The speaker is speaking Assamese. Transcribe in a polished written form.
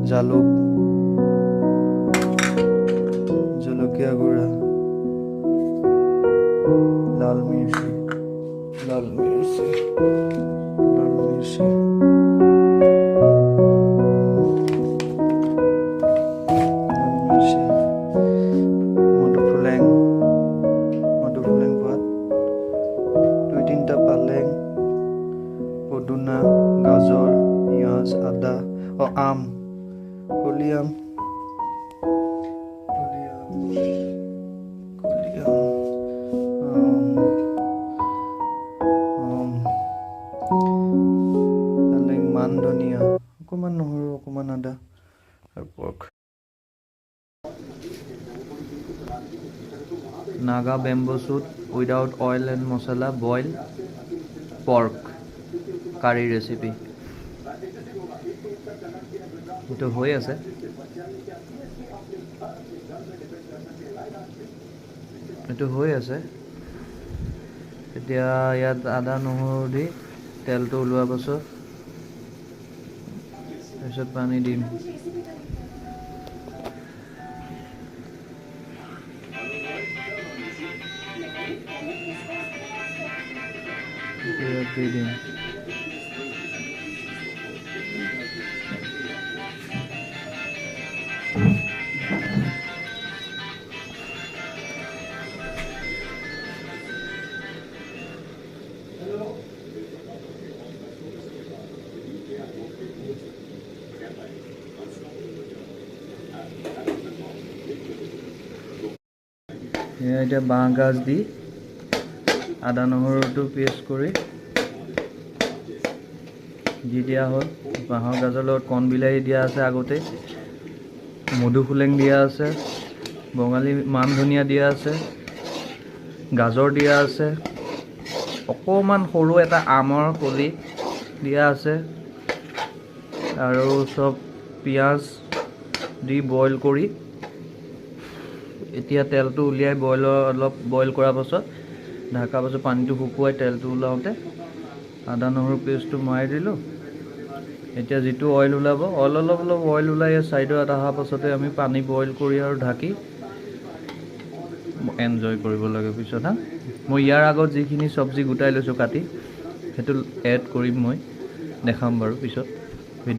জালুক, জলকীয়া গুড়া, লাল মিৰ্চি, লাল মিৰ্চি, লাল মিৰ্চি, মধুফুলেং পাত, 2-3টা পালেং, পদুনা, গাজৰ, পিঁয়াজ, আদা, আম, কলি আম, পালেং, মান ধনিয়া, অকণমান নহৰু, অকণমান আদা আৰু pork. Naga bamboo shoot without oil and মছলা বইল পৰ্ক কাৰী ৰেচিপি। এইটো হৈ আছে। এতিয়া ইয়াত আদা নহৰু দি তেলটো ওলোৱাৰ পাছত তাৰপিছত পানী দিম। দি দিম। এতিয়া বাঁহগাজ দি আদা নহৰুটো পেষ্ট কৰি দি দিয়া হ'ল। বাঁহৰ গাজৰ লগত কণ বিলাহী দিয়া আছে আগতে, মধুফুলেং দিয়া আছে, বঙালী মান ধনিয়া দিয়া আছে, গাজৰ দিয়া আছে, অকণমান সৰু এটা আমৰ কলি দিয়া আছে আৰু চব পিঁয়াজ দি বইল কৰি এতিয়া তেলটো উলিয়াই অলপ বইল কৰাৰ পাছত ঢাকাৰ পাছত পানীটো শুকুৱাই তেলটো ওলাওঁতে আদা নহৰু পেষ্টটো মৰাই দিলোঁ। এতিয়া যিটো অইল ওলাব, অলপ অইল ওলাই ছাইডত অহাৰ পাছতে আমি পানী বইল কৰি আৰু ঢাকি এনজয় কৰিব লাগে পিছত। মই ইয়াৰ আগত যিখিনি চব্জি গোটাই লৈছোঁ কাটি, সেইটো এড কৰিম, মই দেখাম বাৰু পিছত।